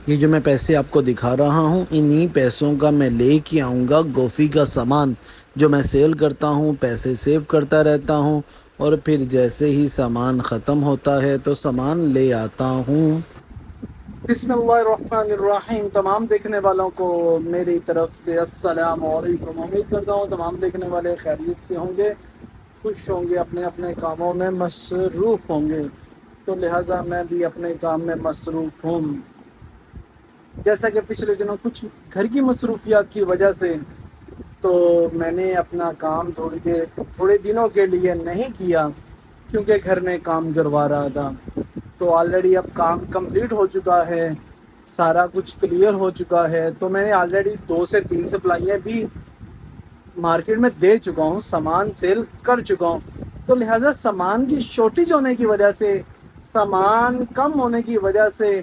یہ جو میں پیسے آپ کو دکھا رہا ہوں انہی پیسوں کا میں لے کے آؤں گا گوفی کا سامان جو میں سیل کرتا ہوں، پیسے سیو کرتا رہتا ہوں اور پھر جیسے ہی سامان ختم ہوتا ہے تو سامان لے آتا ہوں۔ بسم اللہ الرحمن الرحیم۔ تمام دیکھنے والوں کو میری طرف سے السلام علیکم۔ امید کرتا ہوں تمام دیکھنے والے خیریت سے ہوں گے، خوش ہوں گے، اپنے اپنے کاموں میں مصروف ہوں گے، تو لہٰذا میں بھی اپنے کام میں مصروف ہوں۔ جیسا کہ پچھلے دنوں کچھ گھر کی مصروفیات کی وجہ سے تو میں نے اپنا کام تھوڑے دنوں کے لیے نہیں کیا، کیونکہ گھر میں کام کروا رہا تھا۔ تو آلریڈی اب کام کمپلیٹ ہو چکا ہے، سارا کچھ کلیئر ہو چکا ہے، تو میں نے آلریڈی 2 سے 3 سپلائیاں بھی مارکیٹ میں دے چکا ہوں، سامان سیل کر چکا ہوں۔ تو لہٰذا سامان کی شارٹیج ہونے کی وجہ سے، سامان کم ہونے کی وجہ سے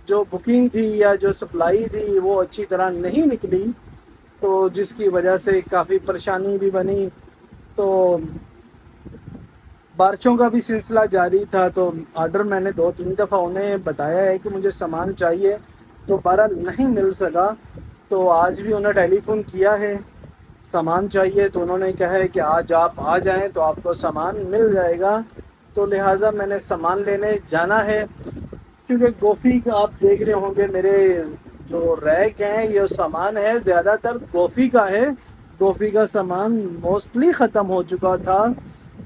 جو بکنگ تھی یا جو سپلائی تھی وہ اچھی طرح نہیں نکلی، تو جس کی وجہ سے کافی پریشانی بھی بنی۔ تو بارشوں کا بھی سلسلہ جاری تھا، تو آرڈر میں نے 2-3 دفعہ انہیں بتایا ہے کہ مجھے سامان چاہیے، تو بہرحال نہیں مل سکا۔ تو آج بھی انہیں ٹیلی فون کیا ہے، سامان چاہیے، تو انہوں نے کہا ہے کہ آج آپ آ جائیں تو آپ کو سامان مل جائے گا۔ تو لہٰذا میں نے سامان لینے جانا ہے، کیونکہ گوفی کا آپ دیکھ رہے ہوں گے میرے جو ریک ہیں، یہ سامان ہے زیادہ تر گوفی کا ہے۔ گوفی کا سامان موسٹلی ختم ہو چکا تھا،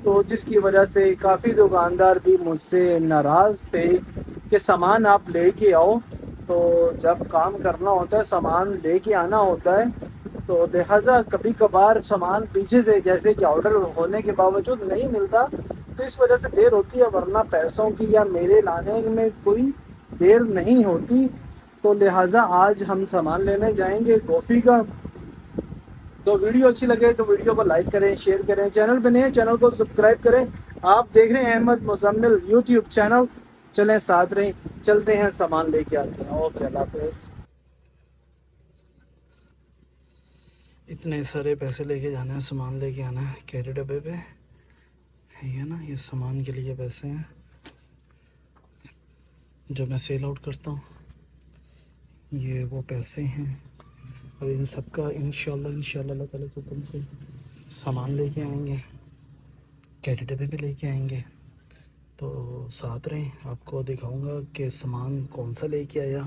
تو جس کی وجہ سے کافی دکاندار بھی مجھ سے ناراض تھے کہ سامان آپ لے کے آؤ۔ تو جب کام کرنا ہوتا ہے سامان لے کے آنا ہوتا ہے، تو لہٰذا کبھی کبھار سامان پیچھے سے جیسے کہ آرڈر ہونے کے باوجود نہیں ملتا، تو اس وجہ سے دیر ہوتی ہے، ورنہ پیسوں کی یا میرے لانے میں کوئی دیر نہیں ہوتی۔ تو لہٰذا آج ہم سامان لینے جائیں گے گوفی کا۔ تو ویڈیو اچھی لگے تو ویڈیو کو لائک کریں، شیئر کریں، چینل پہ نئے ہیں چینل کو سبسکرائب کریں۔ آپ دیکھ رہے ہیں احمد مزمل یوٹیوب چینل، چلیں ساتھ رہیں، چلتے ہیں سامان لے کے آتے ہیں۔ اوکے، اللہ حافظ۔ اتنے سارے پیسے لے کے جانا ہے، سامان لے کے آنا ہے کیری ڈبے پہ، یہ نا یہ سامان کے لیے پیسے ہیں جو میں سیل آؤٹ کرتا ہوں، یہ وہ پیسے ہیں، اور ان سب کا انشاءاللہ اللہ تعالیٰ کو کم سے سامان لے کے آئیں گے، کیری ڈبے پہ لے کے آئیں گے۔ تو ساتھ رہیں، آپ کو دکھاؤں گا کہ سامان کون سا لے کے آیا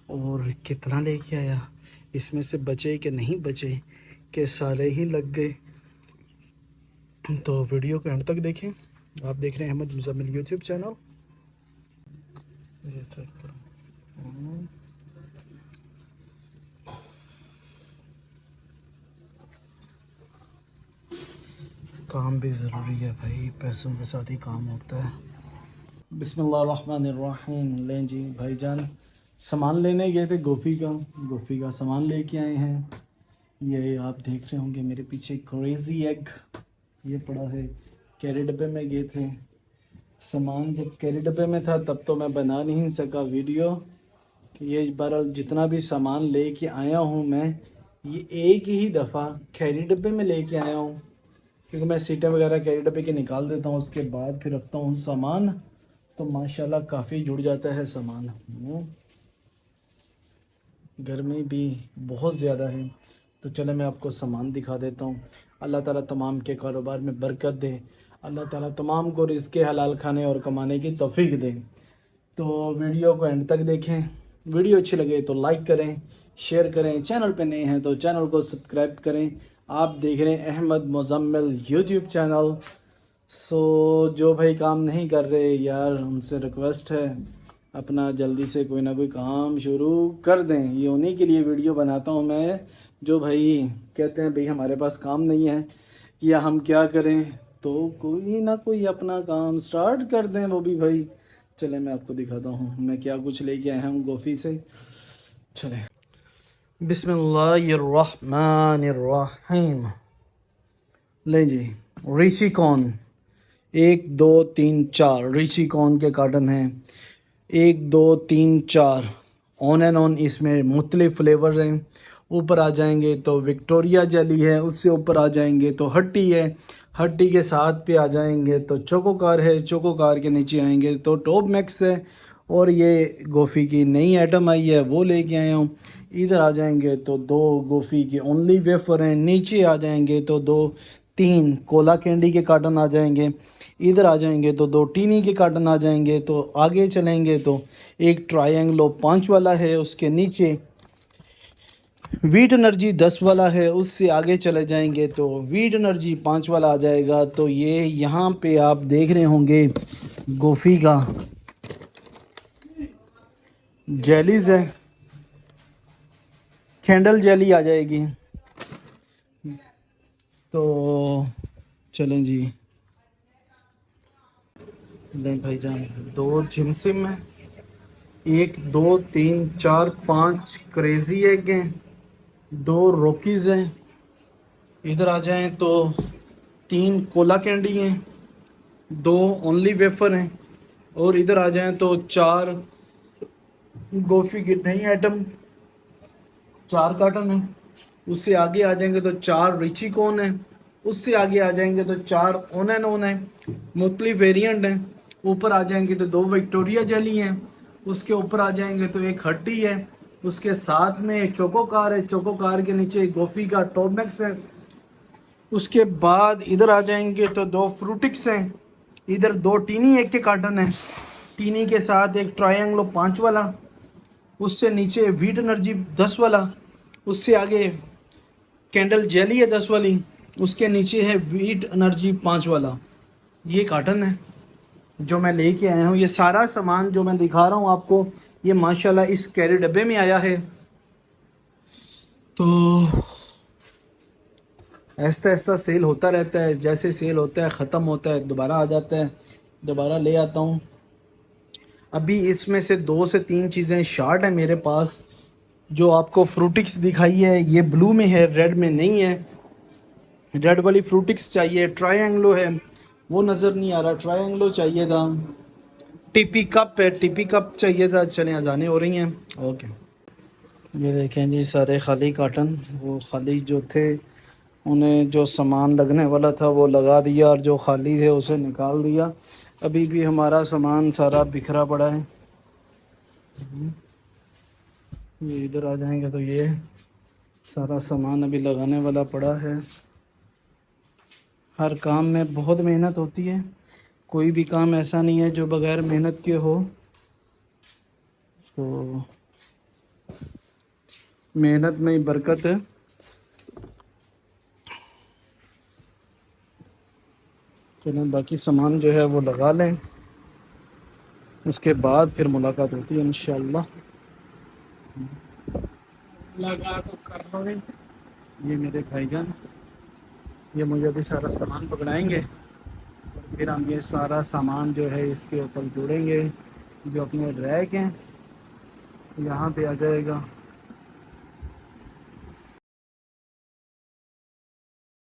اور کتنا لے کے آیا، اس میں سے بچے کہ نہیں بچے کہ سارے ہی لگ گئے۔ تو ویڈیو کو اینڈ تک دیکھیں۔ آپ دیکھ رہے ہیں احمد مزمل یوٹیوب چینل۔ یہ چیک کرو، کام بھی ضروری ہے بھائی، پیسوں کے ساتھ ہی کام ہوتا ہے۔ بسم اللہ الرحمن الرحیم۔ لیں جی بھائی جان، سامان لینے گئے تھے گوفی کا سامان لے کے آئے ہیں۔ یہ آپ دیکھ رہے ہوں گے میرے پیچھے کریزی ایگ یہ پڑا ہے، کیری ڈبے میں گئے تھے۔ سامان جب کیری ڈبے میں تھا تب تو میں بنا نہیں سکا ویڈیو، کہ یہ بہرحال جتنا بھی سامان لے کے آیا ہوں میں، یہ ایک ہی دفعہ کیری ڈبے میں لے کے آیا ہوں، کیونکہ میں سیٹیں وغیرہ کیری ڈبے کے نکال دیتا ہوں، اس کے بعد پھر رکھتا ہوں سامان، تو ماشاءاللہ کافی جڑ جاتا ہے سامان۔ گرمی بھی بہت زیادہ ہے، تو چلے میں آپ کو سامان دکھا دیتا ہوں۔ اللہ تعالیٰ تمام کے کاروبار میں برکت دے، اللہ تعالیٰ تمام کو رزق حلال کھانے اور کمانے کی توفیق دے۔ تو ویڈیو کو اینڈ تک دیکھیں، ویڈیو اچھی لگے تو لائک کریں، شیئر کریں، چینل پہ نئے ہیں تو چینل کو سبسکرائب کریں۔ آپ دیکھ رہے ہیں احمد مزمل یوٹیوب چینل۔ جو بھائی کام نہیں کر رہے یار، ان سے ریکویسٹ ہے اپنا جلدی سے کوئی نہ کوئی کام شروع کر دیں۔ یہ انہی کے لیے ویڈیو بناتا ہوں میں، جو بھائی کہتے ہیں بھائی ہمارے پاس کام نہیں ہے یا ہم کیا کریں، تو کوئی نہ کوئی اپنا کام سٹارٹ کر دیں وہ بھی بھائی۔ چلیں میں آپ کو دکھاتا ہوں میں کیا کچھ لے کے آیا ہوں گوفی سے، چلیں۔ بسم اللہ الرحمن الرحیم۔ لیں جی، ریچی کون 1 2 3 4 ریچی کون کے کارٹن ہیں، 1 2 3 4 آن اینڈ آن، اس میں مختلف فلیور ہیں۔ اوپر آ جائیں گے تو وکٹوریا جیلی ہے، اس سے اوپر آ جائیں گے تو ہٹی ہے، ہٹی کے ساتھ پہ آ جائیں گے تو چوکو کار ہے، چوکو کار کے نیچے آئیں گے تو ٹوپ میکس ہے، اور یہ گوفی کی نئی آئٹم آئی ہے وہ لے کے آیا ہوں. ادھر آ جائیں گے تو 2 گوفی کے اونلی ویفر ہیں. نیچے آ جائیں گے تو 3 کولا کینڈی کے کارٹن آ جائیں گے. ادھر آ جائیں گے تو 2 ٹینی کے کارٹن آ جائیں گے. تو آگے چلیں گے تو ایک ٹرائنگلو 5 والا ہے, اس کے نیچے ویٹ انرجی 10 والا ہے. اس سے آگے چلے جائیں گے تو ویٹ انرجی 5 والا آ جائے گا. تو یہ یہاں پہ آپ دیکھ رہے ہوں گے گوفی کا جیلیز ہے, کینڈل جیلی آ جائے گی. تو چلیں جی لیں بھائی جان, 2 جمسم ہیں, 1 2 3 4 5 کریزی ایگ ہیں, 2 روکیز ہیں. ادھر آ جائیں تو 3 کولا کینڈی ہیں, 2 اونلی ویفر ہیں. اور ادھر آ جائیں تو 4 گوفی کی نئی آئٹم 4 کارٹن ہیں. اس سے آگے آ جائیں گے تو 4 ریچی کون ہیں. اس سے آگے آ جائیں گے تو 4 اون اینڈ اون ہیں, مختلف ویریئنٹ ہیں. اوپر آ جائیں گے تو 2 وکٹوریا جیلی ہیں. اس کے اوپر آ جائیں گے تو 1 ہٹی ہے. اس کے ساتھ میں چوکو کار ہے, چوکو کار کے نیچے گوفی کا ٹاپ میکس ہے. اس کے بعد ادھر آ جائیں گے تو 2 فروٹکس ہیں. ادھر 2 ٹینی ایک کے کارٹن ہیں, ٹینی کے ساتھ ایک ٹرائنگلو 5 والا. اس سے نیچے ویٹ انرجی 10 والا. اس سے آگے کینڈل جیلی ہے 10 والی. اس کے نیچے ہے ویٹ انرجی 5 والا. یہ کارٹن ہے جو میں لے کے آیا ہوں. یہ سارا سامان جو میں دکھا رہا ہوں آپ کو, یہ ماشاءاللہ اس کیری ڈبے میں آیا ہے. تو ایسا ایسا سیل ہوتا رہتا ہے, جیسے سیل ہوتا ہے ختم ہوتا ہے دوبارہ آ جاتا ہے, دوبارہ لے آتا ہوں. ابھی اس میں سے 2 سے 3 چیزیں شارٹ ہیں میرے پاس, جو آپ کو فروٹکس دکھائی ہے یہ بلو میں ہے, ریڈ میں نہیں ہے. ریڈ والی فروٹکس چاہیے. ٹرائنگلو ہے وہ نظر نہیں آ رہا, ٹرائنگلو چاہیے تھا. ٹی پی کپ ہے, ٹی پی کپ چاہیے تھا. چلیں اذانیں ہو رہی ہیں. اوکے, یہ دیکھیں جی سارے خالی کارٹن. وہ خالی جو تھے انہیں جو سامان لگنے والا تھا وہ لگا دیا, اور جو خالی تھے اسے نکال دیا. ابھی بھی ہمارا سامان سارا بکھرا پڑا ہے. یہ ادھر آ جائیں گے تو یہ سارا سامان ابھی لگانے والا پڑا ہے. ہر کام میں بہت محنت ہوتی ہے, کوئی بھی کام ایسا نہیں ہے جو بغیر محنت کے ہو. تو محنت میں ہی برکت ہے. چلیں باقی سامان جو ہے وہ لگا لیں, اس کے بعد پھر ملاقات ہوتی ہے انشاءاللہ. لگا تو کر لو. یہ میرے بھائی جان, یہ مجھے ابھی سارا سامان پکڑائیں گے, پھر ہم یہ سارا سامان جو ہے اس کے اوپر جوڑیں گے. جو اپنے ریک ہیں یہاں پہ آ جائے گا.